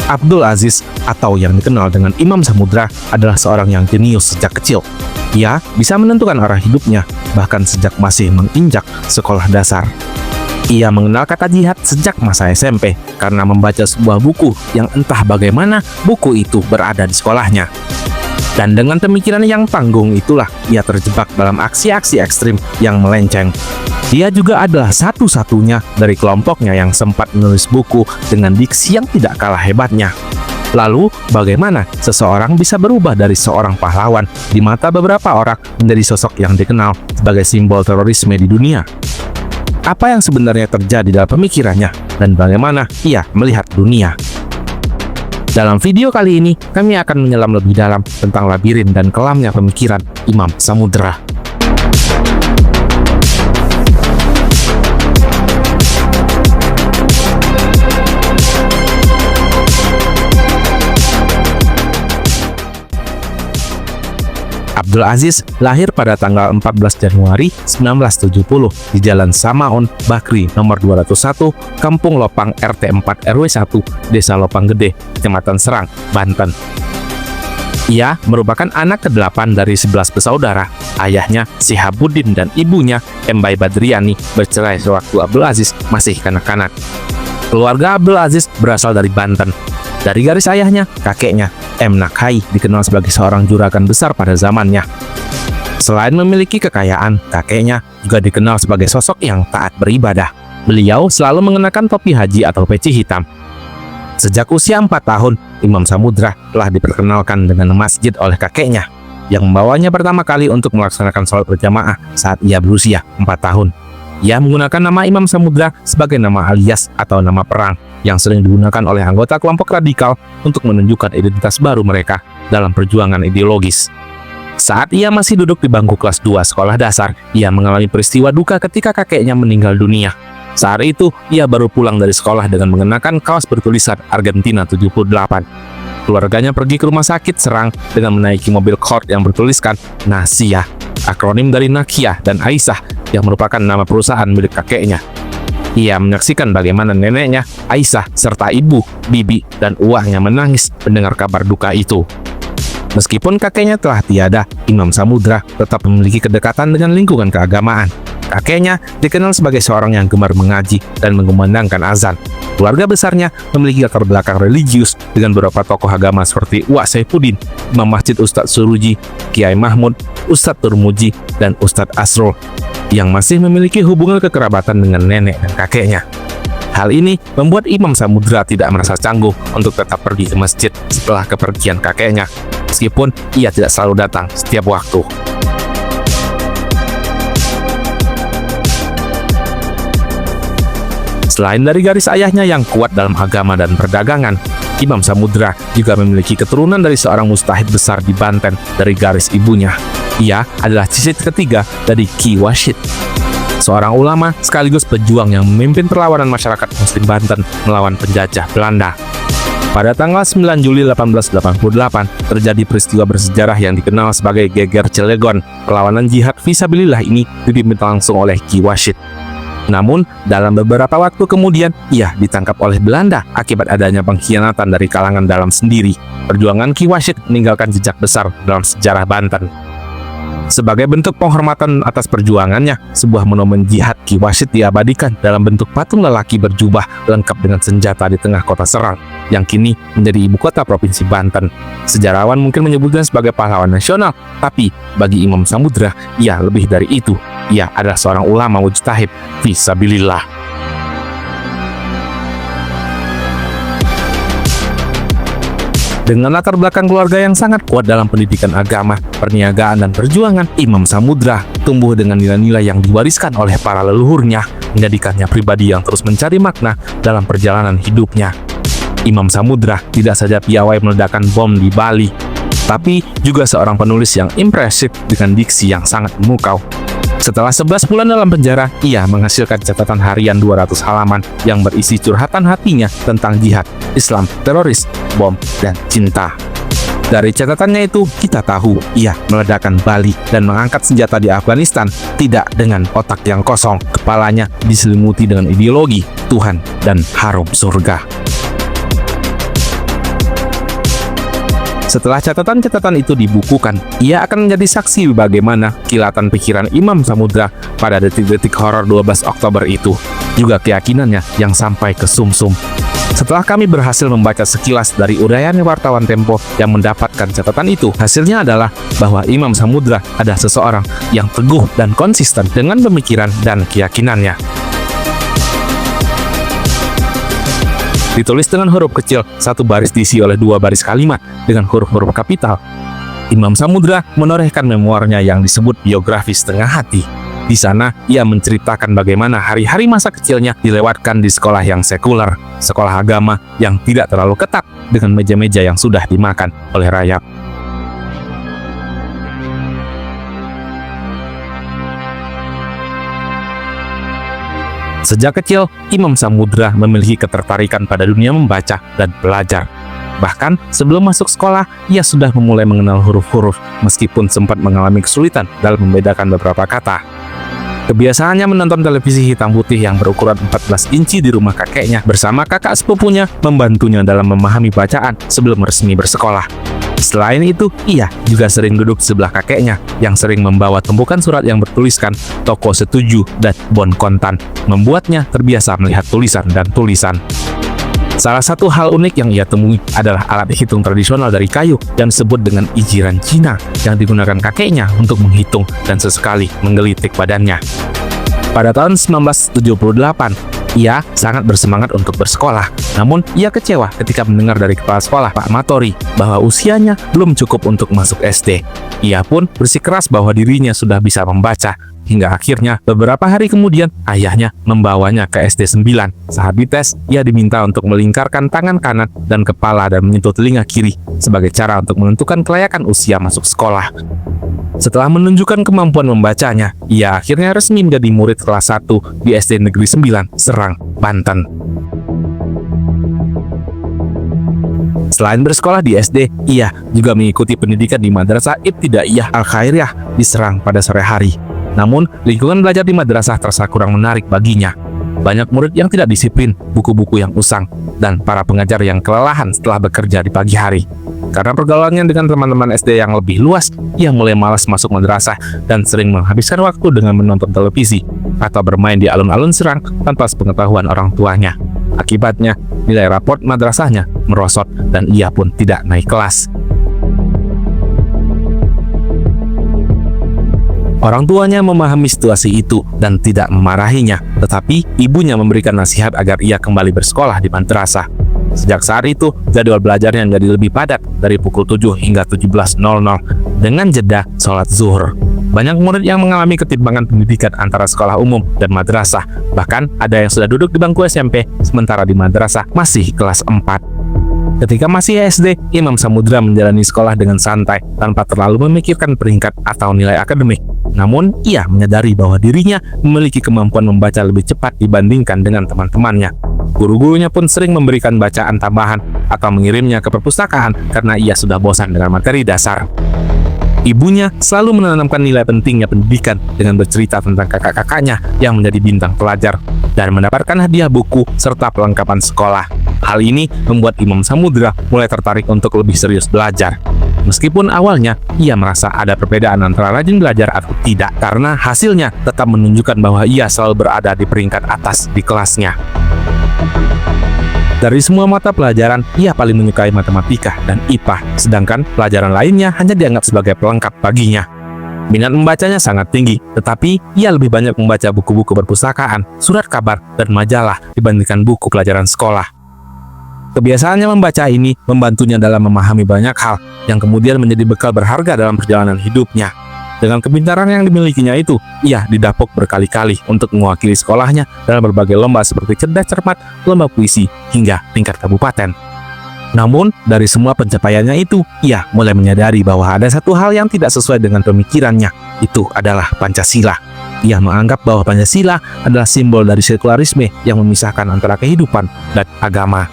Abdul Aziz atau yang dikenal dengan Imam Samudra adalah seorang yang jenius sejak kecil. Ia bisa menentukan arah hidupnya bahkan sejak masih menginjak sekolah dasar. Ia mengenal kata jihad sejak masa SMP karena membaca sebuah buku yang entah bagaimana buku itu berada di sekolahnya. Dan dengan pemikiran yang tanggung itulah ia terjebak dalam aksi-aksi ekstrim yang melenceng. Dia juga adalah satu-satunya dari kelompoknya yang sempat menulis buku dengan diksi yang tidak kalah hebatnya. Lalu, bagaimana seseorang bisa berubah dari seorang pahlawan di mata beberapa orang menjadi sosok yang dikenal sebagai simbol terorisme di dunia? Apa yang sebenarnya terjadi dalam pemikirannya dan bagaimana ia melihat dunia? Dalam video kali ini, kami akan menyelam lebih dalam tentang labirin dan kelamnya pemikiran Imam Samudra. Abdul Aziz lahir pada tanggal 14 Januari 1970 di Jalan Samaun Bakri nomor 201, Kampung Lopang RT 4 RW 1, Desa Lopang Gede, Kecamatan Serang, Banten. Ia merupakan anak ke-8 dari 11 bersaudara. Ayahnya, Sihabuddin, dan ibunya, Embai Badriani, bercerai sewaktu Abdul Aziz masih kanak-kanak. Keluarga Abdul Aziz berasal dari Banten. Dari garis ayahnya, kakeknya, M. Nakhai, dikenal sebagai seorang juragan besar pada zamannya. Selain memiliki kekayaan, kakeknya juga dikenal sebagai sosok yang taat beribadah. Beliau selalu mengenakan topi haji atau peci hitam. Sejak usia 4 tahun, Imam Samudra telah diperkenalkan dengan masjid oleh kakeknya, yang membawanya pertama kali untuk melaksanakan sholat berjamaah saat ia berusia 4 tahun. Ia menggunakan nama Imam Samudra sebagai nama alias atau nama perang yang sering digunakan oleh anggota kelompok radikal untuk menunjukkan identitas baru mereka dalam perjuangan ideologis. Saat ia masih duduk di bangku kelas 2 sekolah dasar, ia mengalami peristiwa duka ketika kakeknya meninggal dunia. Saat itu, ia baru pulang dari sekolah dengan mengenakan kaos bertulisan Argentina 78. Keluarganya pergi ke rumah sakit Serang dengan menaiki mobil Colt yang bertuliskan Nasiyah, akronim dari Nakiah dan Aisyah yang merupakan nama perusahaan milik kakeknya. Ia menyaksikan bagaimana neneknya, Aisyah, serta ibu, bibi, dan uangnya menangis mendengar kabar duka itu. Meskipun kakeknya telah tiada, Imam Samudra tetap memiliki kedekatan dengan lingkungan keagamaan. Kakeknya dikenal sebagai seorang yang gemar mengaji dan mengumandangkan azan. Keluarga besarnya memiliki latar belakang religius dengan beberapa tokoh agama seperti Uwak Saifuddin, Imam Masjid Ustadz Suruji, Kiai Mahmud, Ustadz Turmuji, dan Ustadz Asrul, yang masih memiliki hubungan kekerabatan dengan nenek dan kakeknya. Hal ini membuat Imam Samudra tidak merasa canggung untuk tetap pergi ke masjid setelah kepergian kakeknya, meskipun ia tidak selalu datang setiap waktu. Selain dari garis ayahnya yang kuat dalam agama dan perdagangan, Imam Samudra juga memiliki keturunan dari seorang mustahid besar di Banten dari garis ibunya. Ia adalah cicit ketiga dari Ki Washid, seorang ulama sekaligus pejuang yang memimpin perlawanan masyarakat Muslim Banten melawan penjajah Belanda. Pada tanggal 9 Juli 1888, terjadi peristiwa bersejarah yang dikenal sebagai Geger Cilegon. Perlawanan jihad fisabilillah ini dipimpin langsung oleh Ki Washid. Namun, dalam beberapa waktu kemudian, ia ditangkap oleh Belanda akibat adanya pengkhianatan dari kalangan dalam sendiri. Perjuangan Ki Washid meninggalkan jejak besar dalam sejarah Banten. Sebagai bentuk penghormatan atas perjuangannya, sebuah monumen jihad Ki Washid diabadikan dalam bentuk patung lelaki berjubah lengkap dengan senjata di tengah kota Serang, yang kini menjadi ibu kota Provinsi Banten. Sejarawan mungkin menyebutnya sebagai pahlawan nasional, tapi bagi Imam Samudra, ia lebih dari itu. Ia adalah seorang ulama mujtahid fisabilillah. Dengan latar belakang keluarga yang sangat kuat dalam pendidikan agama, perniagaan, dan perjuangan, Imam Samudra tumbuh dengan nilai-nilai yang diwariskan oleh para leluhurnya, menjadikannya pribadi yang terus mencari makna dalam perjalanan hidupnya. Imam Samudra tidak saja piawai meledakkan bom di Bali, tapi juga seorang penulis yang impresif dengan diksi yang sangat memukau. Setelah 11 bulan dalam penjara, ia menghasilkan catatan harian 200 halaman yang berisi curhatan hatinya tentang jihad, Islam, teroris, bom, dan cinta. Dari catatannya itu, kita tahu ia meledakkan Bali dan mengangkat senjata di Afghanistan tidak dengan otak yang kosong. Kepalanya diselimuti dengan ideologi Tuhan dan harum surga. Setelah catatan-catatan itu dibukukan, ia akan menjadi saksi bagaimana kilatan pikiran Imam Samudra pada detik-detik horor 12 Oktober itu, juga keyakinannya yang sampai ke sumsum. Setelah kami berhasil membaca sekilas dari uraian wartawan Tempo yang mendapatkan catatan itu, hasilnya adalah bahwa Imam Samudra adalah seseorang yang teguh dan konsisten dengan pemikiran dan keyakinannya. Ditulis dengan huruf kecil, satu baris diisi oleh dua baris kalimat dengan huruf-huruf kapital. Imam Samudra menorehkan memoarnya yang disebut biografi setengah hati. Di sana, ia menceritakan bagaimana hari-hari masa kecilnya dilewatkan di sekolah yang sekuler, sekolah agama yang tidak terlalu ketat dengan meja-meja yang sudah dimakan oleh rayap. Sejak kecil, Imam Samudra memiliki ketertarikan pada dunia membaca dan belajar. Bahkan sebelum masuk sekolah, ia sudah memulai mengenal huruf-huruf meskipun sempat mengalami kesulitan dalam membedakan beberapa kata. Kebiasaannya menonton televisi hitam putih yang berukuran 14 inci di rumah kakeknya bersama kakak sepupunya membantunya dalam memahami bacaan sebelum resmi bersekolah. Selain itu, ia juga sering duduk di sebelah kakeknya yang sering membawa tumpukan surat yang bertuliskan "Toko Setuju" dan "Bon Kontan", membuatnya terbiasa melihat tulisan dan tulisan. Salah satu hal unik yang ia temui adalah alat hitung tradisional dari kayu yang disebut dengan ijiran Cina yang digunakan kakeknya untuk menghitung dan sesekali menggelitik badannya. Pada tahun 1978, ia sangat bersemangat untuk bersekolah. Namun, ia kecewa ketika mendengar dari kepala sekolah, Pak Matori, bahwa usianya belum cukup untuk masuk SD. Ia pun bersikeras bahwa dirinya sudah bisa membaca. Hingga akhirnya, beberapa hari kemudian, ayahnya membawanya ke SD 9. Saat dites, ia diminta untuk melingkarkan tangan kanan dan kepala dan menyentuh telinga kiri sebagai cara untuk menentukan kelayakan usia masuk sekolah. Setelah menunjukkan kemampuan membacanya, ia akhirnya resmi menjadi murid kelas 1 di SD Negeri 9, Serang, Banten. Selain bersekolah di SD, ia juga mengikuti pendidikan di Madrasah Ibtidaiyah Al-Khairiyah di Serang pada sore hari. Namun, lingkungan belajar di madrasah terasa kurang menarik baginya. Banyak murid yang tidak disiplin, buku-buku yang usang, dan para pengajar yang kelelahan setelah bekerja di pagi hari. Karena pergaulannya dengan teman-teman SD yang lebih luas, ia mulai malas masuk madrasah dan sering menghabiskan waktu dengan menonton televisi atau bermain di alun-alun Serang tanpa sepengetahuan orang tuanya. Akibatnya, nilai raport madrasahnya merosot dan ia pun tidak naik kelas. Orang tuanya memahami situasi itu dan tidak memarahinya, tetapi ibunya memberikan nasihat agar ia kembali bersekolah di madrasah. Sejak saat itu, jadwal belajarnya menjadi lebih padat dari pukul 7 hingga 17.00 dengan jeda sholat zuhur. Banyak murid yang mengalami ketimpangan pendidikan antara sekolah umum dan madrasah. Bahkan ada yang sudah duduk di bangku SMP, sementara di madrasah masih kelas 4. Ketika masih SD, Imam Samudra menjalani sekolah dengan santai tanpa terlalu memikirkan peringkat atau nilai akademik. Namun, ia menyadari bahwa dirinya memiliki kemampuan membaca lebih cepat dibandingkan dengan teman-temannya. Guru-gurunya pun sering memberikan bacaan tambahan atau mengirimnya ke perpustakaan karena ia sudah bosan dengan materi dasar. Ibunya selalu menanamkan nilai pentingnya pendidikan dengan bercerita tentang kakak-kakaknya yang menjadi bintang pelajar dan mendapatkan hadiah buku serta perlengkapan sekolah. Hal ini membuat Imam Samudra mulai tertarik untuk lebih serius belajar. Meskipun awalnya ia merasa ada perbedaan antara rajin belajar atau tidak, karena hasilnya tetap menunjukkan bahwa ia selalu berada di peringkat atas di kelasnya. Dari semua mata pelajaran, ia paling menyukai matematika dan IPA, sedangkan pelajaran lainnya hanya dianggap sebagai pelengkap baginya. Minat membacanya sangat tinggi, tetapi ia lebih banyak membaca buku-buku perpustakaan, surat kabar, dan majalah dibandingkan buku pelajaran sekolah. Kebiasaannya membaca ini membantunya dalam memahami banyak hal yang kemudian menjadi bekal berharga dalam perjalanan hidupnya. Dengan kepintaran yang dimilikinya itu, ia didapuk berkali-kali untuk mewakili sekolahnya dalam berbagai lomba seperti cerdas cermat, lomba puisi, hingga tingkat kabupaten. Namun, dari semua pencapaiannya itu, ia mulai menyadari bahwa ada satu hal yang tidak sesuai dengan pemikirannya, itu adalah Pancasila. Ia menganggap bahwa Pancasila adalah simbol dari sekularisme yang memisahkan antara kehidupan dan agama.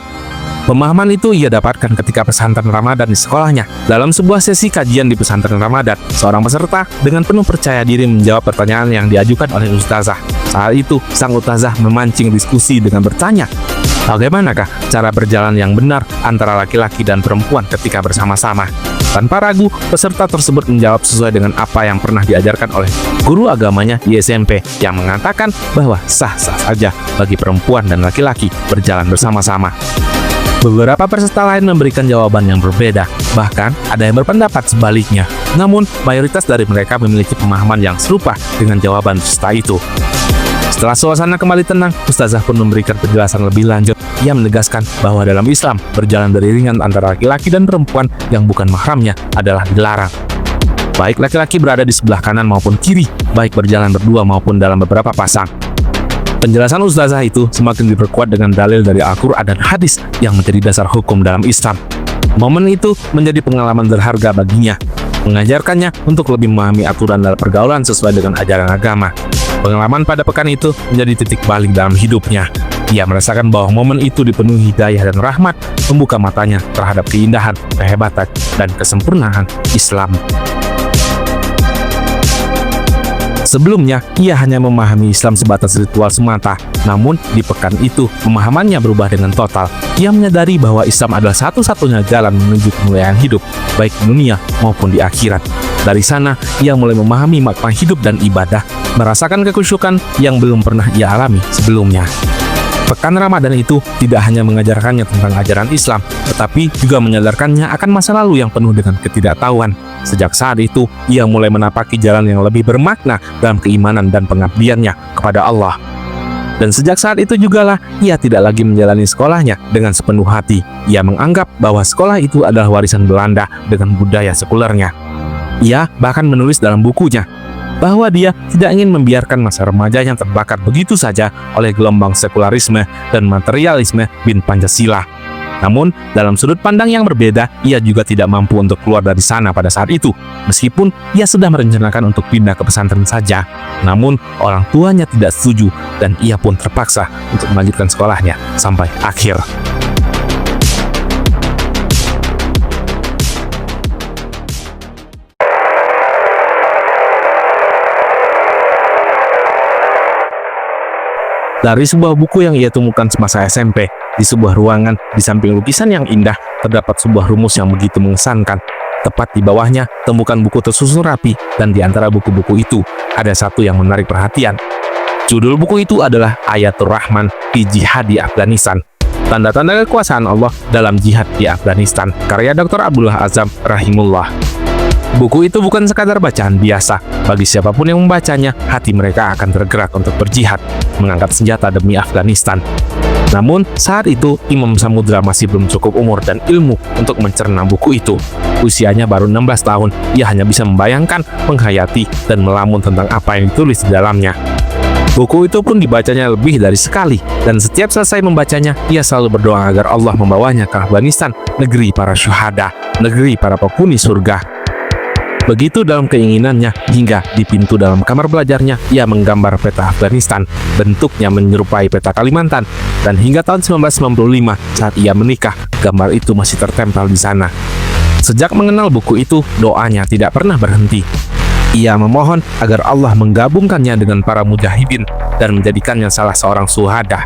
Pemahaman itu ia dapatkan ketika pesantren Ramadan di sekolahnya. Dalam sebuah sesi kajian di pesantren Ramadan, seorang peserta dengan penuh percaya diri menjawab pertanyaan yang diajukan oleh ustazah. Saat itu, sang ustazah memancing diskusi dengan bertanya, Bagaimanakah cara berjalan yang benar antara laki-laki dan perempuan ketika bersama-sama? Tanpa ragu, peserta tersebut menjawab sesuai dengan apa yang pernah diajarkan oleh guru agamanya di SMP yang mengatakan bahwa sah-sah saja bagi perempuan dan laki-laki berjalan bersama-sama. Beberapa peserta lain memberikan jawaban yang berbeda, bahkan ada yang berpendapat sebaliknya. Namun, mayoritas dari mereka memiliki pemahaman yang serupa dengan jawaban peserta itu. Setelah suasana kembali tenang, Ustazah pun memberikan penjelasan lebih lanjut. Ia menegaskan bahwa dalam Islam, berjalan beriringan antara laki-laki dan perempuan yang bukan mahramnya adalah dilarang. Baik laki-laki berada di sebelah kanan maupun kiri, baik berjalan berdua maupun dalam beberapa pasang. Penjelasan Ustazah itu semakin diperkuat dengan dalil dari Al-Quran dan hadis yang menjadi dasar hukum dalam Islam. Momen itu menjadi pengalaman berharga baginya, mengajarkannya untuk lebih memahami aturan dalam pergaulan sesuai dengan ajaran agama. Pengalaman pada pekan itu menjadi titik balik dalam hidupnya. Ia merasakan bahwa momen itu dipenuhi hidayah dan rahmat, membuka matanya terhadap keindahan, kehebatan, dan kesempurnaan Islam. Sebelumnya, ia hanya memahami Islam sebatas ritual semata. Namun, di pekan itu, pemahamannya berubah dengan total. Ia menyadari bahwa Islam adalah satu-satunya jalan menuju kemuliaan hidup, baik di dunia maupun di akhirat. Dari sana, ia mulai memahami makna hidup dan ibadah, merasakan kekhusyukan yang belum pernah ia alami sebelumnya. Pekan Ramadan itu tidak hanya mengajarkannya tentang ajaran Islam, tetapi juga menyadarkannya akan masa lalu yang penuh dengan ketidaktahuan. Sejak saat itu, ia mulai menapaki jalan yang lebih bermakna dalam keimanan dan pengabdiannya kepada Allah. Dan sejak saat itu jugalah, ia tidak lagi menjalani sekolahnya dengan sepenuh hati. Ia menganggap bahwa sekolah itu adalah warisan Belanda dengan budaya sekulernya. Ia bahkan menulis dalam bukunya bahwa dia tidak ingin membiarkan masa remajanya terbakar begitu saja oleh gelombang sekularisme dan materialisme bin Pancasila. Namun, dalam sudut pandang yang berbeda, ia juga tidak mampu untuk keluar dari sana pada saat itu. Meskipun ia sudah merencanakan untuk pindah ke pesantren saja. Namun, orang tuanya tidak setuju dan ia pun terpaksa untuk melanjutkan sekolahnya sampai akhir. Dari sebuah buku yang ia temukan semasa SMP, di sebuah ruangan di samping lukisan yang indah, terdapat sebuah rumus yang begitu mengesankan. Tepat di bawahnya, temukan buku tersusun rapi, dan di antara buku-buku itu, ada satu yang menarik perhatian. Judul buku itu adalah Ayatul Rahman fi Jihad di Afghanistan. Tanda-tanda kekuasaan Allah dalam jihad di Afghanistan, karya Dr. Abdullah Azzam rahimullah. Buku itu bukan sekadar bacaan biasa. Bagi siapapun yang membacanya, hati mereka akan tergerak untuk berjihad, mengangkat senjata demi Afghanistan. Namun, saat itu, Imam Samudra masih belum cukup umur dan ilmu untuk mencerna buku itu. Usianya baru 16 tahun, ia hanya bisa membayangkan, menghayati, dan melamun tentang apa yang ditulis di dalamnya. Buku itu pun dibacanya lebih dari sekali, dan setiap selesai membacanya, ia selalu berdoa agar Allah membawanya ke Afghanistan, negeri para syuhada, negeri para penghuni surga. Begitu dalam keinginannya, hingga di pintu dalam kamar belajarnya, ia menggambar peta Afghanistan. Bentuknya menyerupai peta Kalimantan, dan hingga tahun 1995 saat ia menikah, gambar itu masih tertempel di sana. Sejak mengenal buku itu, doanya tidak pernah berhenti. Ia memohon agar Allah menggabungkannya dengan para mujahidin dan menjadikannya salah seorang syuhada.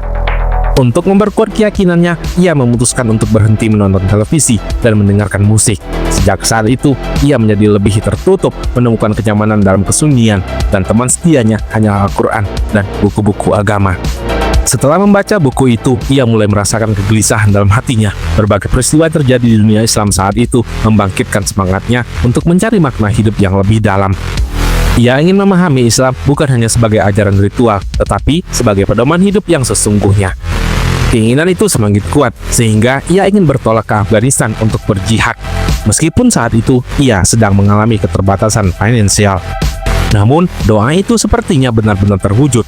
Untuk memperkuat keyakinannya, ia memutuskan untuk berhenti menonton televisi dan mendengarkan musik. Sejak saat itu, ia menjadi lebih tertutup, menemukan kenyamanan dalam kesunyian, dan teman setianya hanya Al-Quran dan buku-buku agama. Setelah membaca buku itu, ia mulai merasakan kegelisahan dalam hatinya. Berbagai peristiwa yang terjadi di dunia Islam saat itu membangkitkan semangatnya untuk mencari makna hidup yang lebih dalam. Ia ingin memahami Islam bukan hanya sebagai ajaran ritual, tetapi sebagai pedoman hidup yang sesungguhnya. Keinginan itu semakin kuat, sehingga ia ingin bertolak ke Afghanistan untuk berjihad. Meskipun saat itu, ia sedang mengalami keterbatasan finansial. Namun, doa itu sepertinya benar-benar terwujud.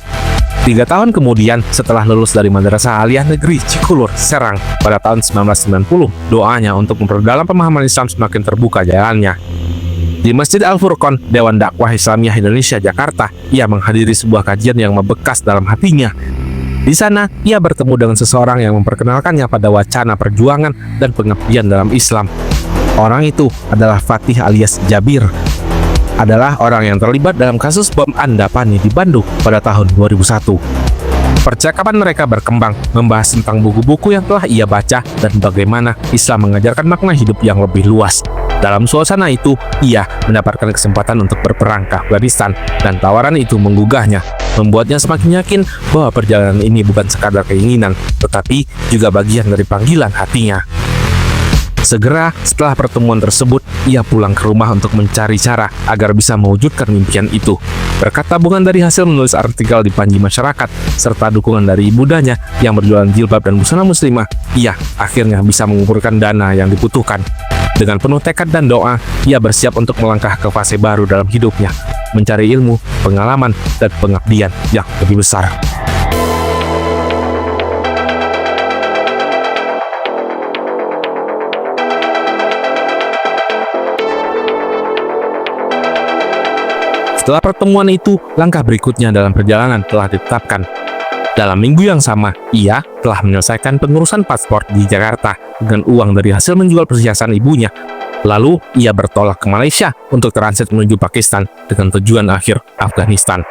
3 tahun kemudian, setelah lulus dari Madrasah Aliyah Negeri Cikulur, Serang, pada tahun 1990, doanya untuk memperdalam pemahaman Islam semakin terbuka jalannya. Di Masjid Al-Furqon, Dewan Dakwah Islamiyah Indonesia, Jakarta, ia menghadiri sebuah kajian yang membekas dalam hatinya. Di sana, ia bertemu dengan seseorang yang memperkenalkannya pada wacana perjuangan dan pengabdian dalam Islam. Orang itu adalah Fatih alias Jabir. Adalah orang yang terlibat dalam kasus bom Andapani di Bandung pada tahun 2001. Percakapan mereka berkembang, membahas tentang buku-buku yang telah ia baca dan bagaimana Islam mengajarkan makna hidup yang lebih luas. Dalam suasana itu, ia mendapatkan kesempatan untuk berperang ke Afghanistan, dan tawaran itu menggugahnya, membuatnya semakin yakin bahwa perjalanan ini bukan sekadar keinginan, tetapi juga bagian dari panggilan hatinya. Segera setelah pertemuan tersebut, ia pulang ke rumah untuk mencari cara agar bisa mewujudkan impian itu. Berkat tabungan dari hasil menulis artikel di Panji Masyarakat, serta dukungan dari ibundanya yang berjualan jilbab dan busana muslimah, ia akhirnya bisa mengumpulkan dana yang dibutuhkan. Dengan penuh tekad dan doa, ia bersiap untuk melangkah ke fase baru dalam hidupnya, mencari ilmu, pengalaman, dan pengabdian yang lebih besar. Setelah pertemuan itu, langkah berikutnya dalam perjalanan telah ditetapkan. Dalam minggu yang sama, ia telah menyelesaikan pengurusan paspor di Jakarta dengan uang dari hasil menjual perhiasan ibunya. Lalu, ia bertolak ke Malaysia untuk transit menuju Pakistan dengan tujuan akhir Afghanistan.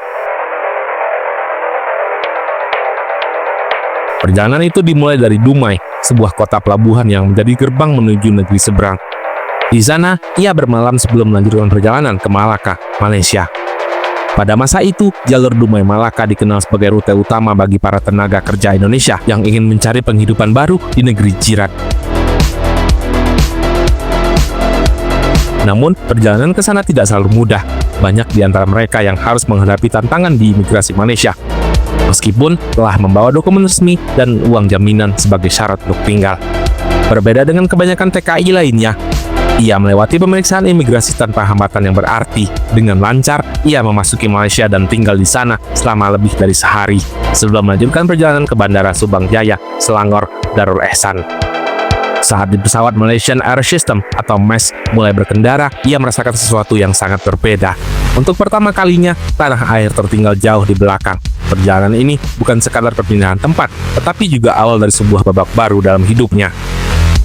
Perjalanan itu dimulai dari Dumai, sebuah kota pelabuhan yang menjadi gerbang menuju negeri seberang. Di sana, ia bermalam sebelum melanjutkan perjalanan ke Malaka, Malaysia. Pada masa itu, jalur Dumai Malaka dikenal sebagai rute utama bagi para tenaga kerja Indonesia yang ingin mencari penghidupan baru di negeri jiran. Namun, perjalanan ke sana tidak selalu mudah. Banyak di antara mereka yang harus menghadapi tantangan di imigrasi Malaysia, meskipun telah membawa dokumen resmi dan uang jaminan sebagai syarat untuk tinggal. Berbeda dengan kebanyakan TKI lainnya, ia melewati pemeriksaan imigrasi tanpa hambatan yang berarti. Dengan lancar, ia memasuki Malaysia dan tinggal di sana selama lebih dari sehari, sebelum melanjutkan perjalanan ke Bandara Subang Jaya, Selangor, Darul Ehsan. Saat di pesawat Malaysian Air System atau MES mulai berkendara, ia merasakan sesuatu yang sangat berbeda. Untuk pertama kalinya, tanah air tertinggal jauh di belakang. Perjalanan ini bukan sekadar perpindahan tempat, tetapi juga awal dari sebuah babak baru dalam hidupnya.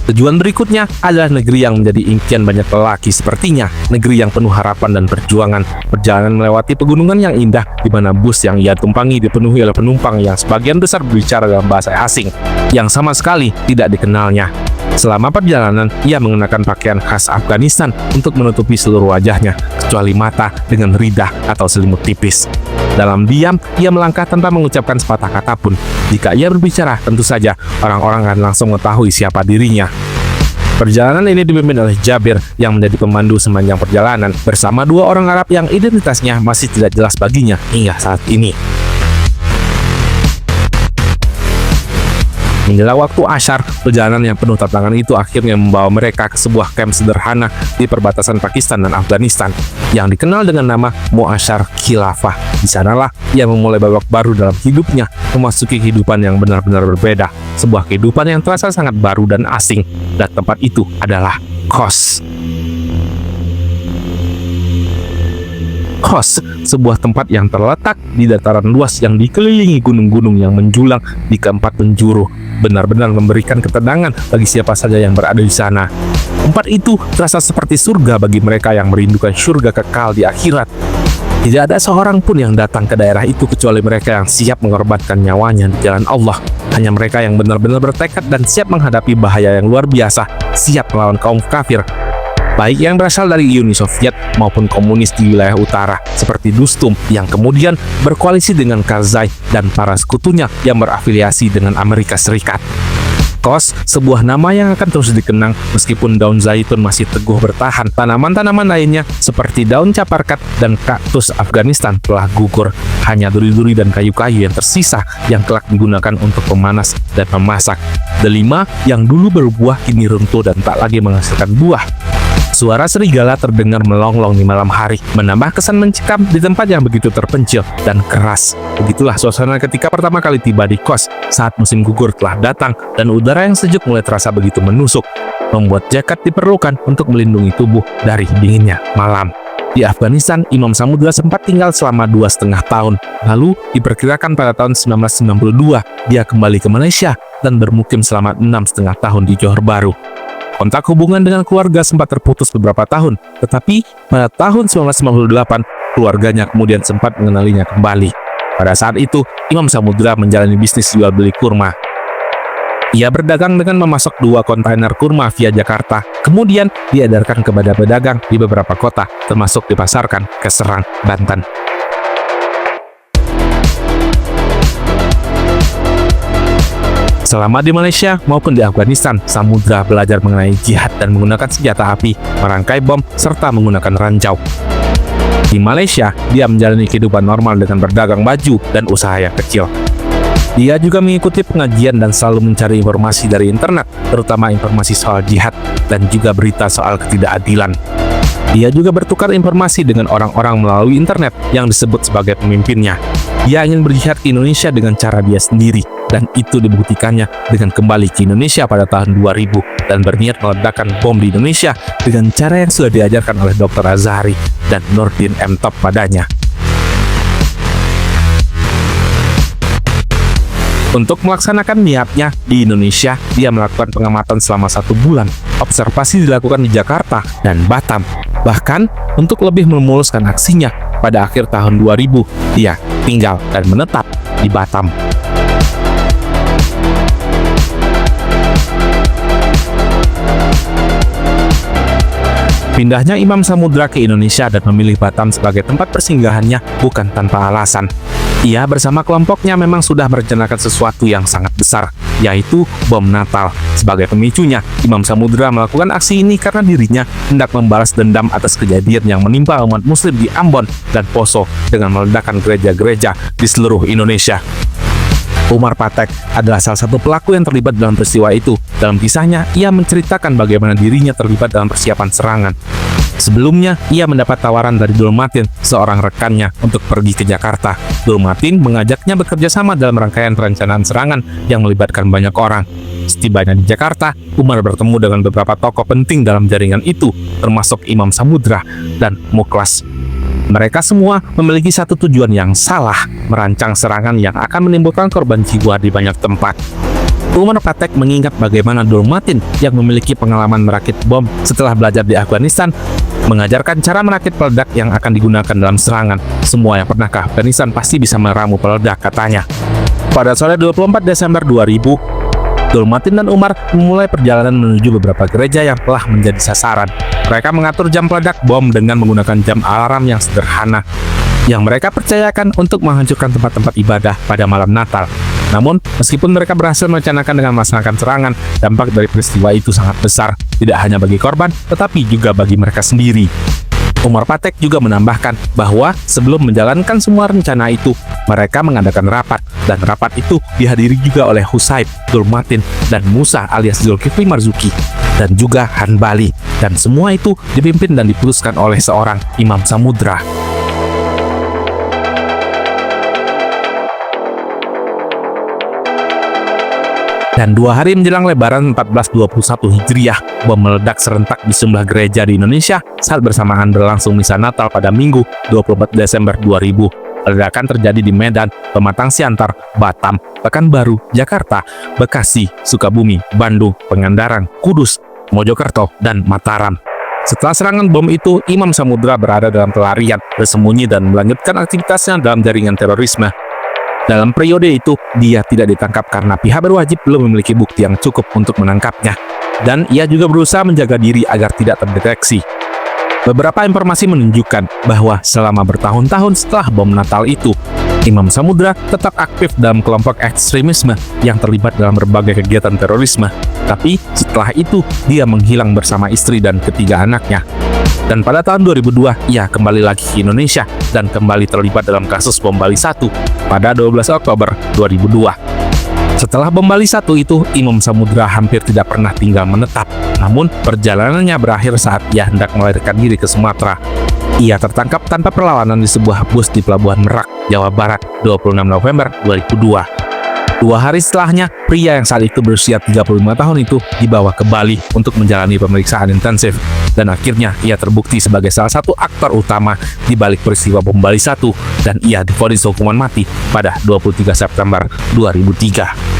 Tujuan berikutnya adalah negeri yang menjadi impian banyak lelaki sepertinya, negeri yang penuh harapan dan perjuangan. Perjalanan melewati pegunungan yang indah, di mana bus yang ia tumpangi dipenuhi oleh penumpang yang sebagian besar berbicara dalam bahasa asing, yang sama sekali tidak dikenalnya. Selama perjalanan, ia mengenakan pakaian khas Afghanistan untuk menutupi seluruh wajahnya, kecuali mata dengan ridah atau selimut tipis. Dalam diam, ia melangkah tanpa mengucapkan sepatah kata pun. Jika ia berbicara, tentu saja orang-orang akan langsung mengetahui siapa dirinya. Perjalanan ini dipimpin oleh Jabir yang menjadi pemandu sepanjang perjalanan bersama dua orang Arab yang identitasnya masih tidak jelas baginya hingga saat ini. Menjelang waktu Ashar, perjalanan yang penuh tantangan itu akhirnya membawa mereka ke sebuah kamp sederhana di perbatasan Pakistan dan Afghanistan yang dikenal dengan nama Mu'asyar Khilafah. Di sanalah ia memulai babak baru dalam hidupnya, memasuki kehidupan yang benar-benar berbeda, sebuah kehidupan yang terasa sangat baru dan asing, dan tempat itu adalah kos. Kos, sebuah tempat yang terletak di dataran luas yang dikelilingi gunung-gunung yang menjulang di keempat penjuru, benar-benar memberikan ketenangan bagi siapa saja yang berada di sana. Tempat itu terasa seperti surga bagi mereka yang merindukan surga kekal di akhirat. Tidak ada seorang pun yang datang ke daerah itu kecuali mereka yang siap mengorbankan nyawanya di jalan Allah. Hanya mereka yang benar-benar bertekad dan siap menghadapi bahaya yang luar biasa, siap melawan kaum kafir, baik yang berasal dari Uni Soviet maupun komunis di wilayah utara seperti Dostum yang kemudian berkoalisi dengan Karzai dan para sekutunya yang berafiliasi dengan Amerika Serikat. Kos, sebuah nama yang akan terus dikenang meskipun daun zaitun masih teguh bertahan. Tanaman-tanaman lainnya seperti daun caparkat dan kaktus Afghanistan telah gugur. Hanya duri-duri dan kayu-kayu yang tersisa yang kelak digunakan untuk pemanas dan memasak. Delima yang dulu berbuah kini runtuh dan tak lagi menghasilkan buah. Suara serigala terdengar melonglong di malam hari, menambah kesan mencekam di tempat yang begitu terpencil dan keras. Begitulah suasana ketika pertama kali tiba di kos saat musim gugur telah datang dan udara yang sejuk mulai terasa begitu menusuk, membuat jaket diperlukan untuk melindungi tubuh dari dinginnya malam. Di Afghanistan, Imam Samudra sempat tinggal selama 2,5 tahun. Lalu, diperkirakan pada tahun 1992, dia kembali ke Malaysia dan bermukim selama 6,5 tahun di Johor Bahru. Kontak hubungan dengan keluarga sempat terputus beberapa tahun, tetapi pada tahun 1998, keluarganya kemudian sempat mengenalinya kembali. Pada saat itu, Imam Samudra menjalani bisnis jual beli kurma. Ia berdagang dengan memasok 2 kontainer kurma via Jakarta, kemudian diedarkan kepada pedagang di beberapa kota, termasuk dipasarkan ke Serang, Banten. Selama di Malaysia maupun di Afghanistan, Samudra belajar mengenai jihad dan menggunakan senjata api, merangkai bom, serta menggunakan ranjau. Di Malaysia, dia menjalani kehidupan normal dengan berdagang baju dan usaha yang kecil. Dia juga mengikuti pengajian dan selalu mencari informasi dari internet, terutama informasi soal jihad dan juga berita soal ketidakadilan. Dia juga bertukar informasi dengan orang-orang melalui internet yang disebut sebagai pemimpinnya. Dia ingin berjihad ke Indonesia dengan cara dia sendiri, dan itu dibuktikannya dengan kembali ke Indonesia pada tahun 2000 dan berniat meledakkan bom di Indonesia dengan cara yang sudah diajarkan oleh Dr. Azhari dan Nurdin M. Top padanya. Untuk melaksanakan niatnya di Indonesia, dia melakukan pengamatan selama 1 bulan. Observasi dilakukan di Jakarta dan Batam. Bahkan, untuk lebih memuluskan aksinya, pada akhir tahun 2000, dia tinggal dan menetap di Batam. Pindahnya Imam Samudra ke Indonesia dan memilih Batam sebagai tempat persinggahannya bukan tanpa alasan. Ia bersama kelompoknya memang sudah merencanakan sesuatu yang sangat besar, yaitu bom Natal. Sebagai pemicunya, Imam Samudra melakukan aksi ini karena dirinya hendak membalas dendam atas kejadian yang menimpa umat muslim di Ambon dan Poso dengan meledakkan gereja-gereja di seluruh Indonesia. Umar Patek adalah salah satu pelaku yang terlibat dalam peristiwa itu. Dalam kisahnya, ia menceritakan bagaimana dirinya terlibat dalam persiapan serangan. Sebelumnya, ia mendapat tawaran dari Dul Matin, seorang rekannya, untuk pergi ke Jakarta. Dul Matin mengajaknya bekerja sama dalam rangkaian perencanaan serangan yang melibatkan banyak orang. Setibanya di Jakarta, Umar bertemu dengan beberapa tokoh penting dalam jaringan itu, termasuk Imam Samudra dan Mukhlas. Mereka semua memiliki satu tujuan yang salah, merancang serangan yang akan menimbulkan korban jiwa di banyak tempat. Umar Patek mengingat bagaimana Dul Matin yang memiliki pengalaman merakit bom setelah belajar di Afghanistan, mengajarkan cara merakit peledak yang akan digunakan dalam serangan. Semua yang pernah ke Afghanistan pasti bisa meramu peledak, katanya. Pada sore 24 Desember 2000, Dul Matin dan Umar memulai perjalanan menuju beberapa gereja yang telah menjadi sasaran. Mereka mengatur jam peledak bom dengan menggunakan jam alarm yang sederhana, yang mereka percayakan untuk menghancurkan tempat-tempat ibadah pada malam Natal. Namun, meskipun mereka berhasil merencanakan dengan melaksanakan serangan, dampak dari peristiwa itu sangat besar, tidak hanya bagi korban, tetapi juga bagi mereka sendiri. Umar Patek juga menambahkan bahwa sebelum menjalankan semua rencana itu, mereka mengadakan rapat, dan rapat itu dihadiri juga oleh Husaib, Dul Matin, dan Musa alias Zulkifli Marzuki, dan juga Hanbali, dan semua itu dipimpin dan diputuskan oleh seorang Imam Samudra. Dan 2 hari menjelang Lebaran 1421 Hijriah, bom meledak serentak di sejumlah gereja di Indonesia saat bersamaan berlangsung misa Natal pada Minggu 24 Desember 2000. Ledakan terjadi di Medan, Pematang Siantar, Batam, Pekanbaru, Jakarta, Bekasi, Sukabumi, Bandung, Pangandaran, Kudus, Mojokerto, dan Mataram. Setelah serangan bom itu, Imam Samudra berada dalam pelarian, bersembunyi dan melanjutkan aktivitasnya dalam jaringan terorisme. Dalam periode itu, dia tidak ditangkap karena pihak berwajib belum memiliki bukti yang cukup untuk menangkapnya. Dan ia juga berusaha menjaga diri agar tidak terdeteksi. Beberapa informasi menunjukkan bahwa selama bertahun-tahun setelah bom Natal itu, Imam Samudra tetap aktif dalam kelompok ekstremisme yang terlibat dalam berbagai kegiatan terorisme. Tapi setelah itu, dia menghilang bersama istri dan ketiga anaknya. Dan pada tahun 2002, ia kembali lagi ke Indonesia dan kembali terlibat dalam kasus bom Bali 1 pada 12 Oktober 2002. Setelah bom Bali 1 itu, Imam Samudra hampir tidak pernah tinggal menetap. Namun, perjalanannya berakhir saat ia hendak melarikan diri ke Sumatera. Ia tertangkap tanpa perlawanan di sebuah bus di Pelabuhan Merak, Jawa Barat, 26 November 2002. 2 hari setelahnya, pria yang saat itu berusia 35 tahun itu dibawa ke Bali untuk menjalani pemeriksaan intensif. Dan akhirnya ia terbukti sebagai salah satu aktor utama di balik peristiwa bom Bali 1 dan ia divonis hukuman mati pada 23 September 2003.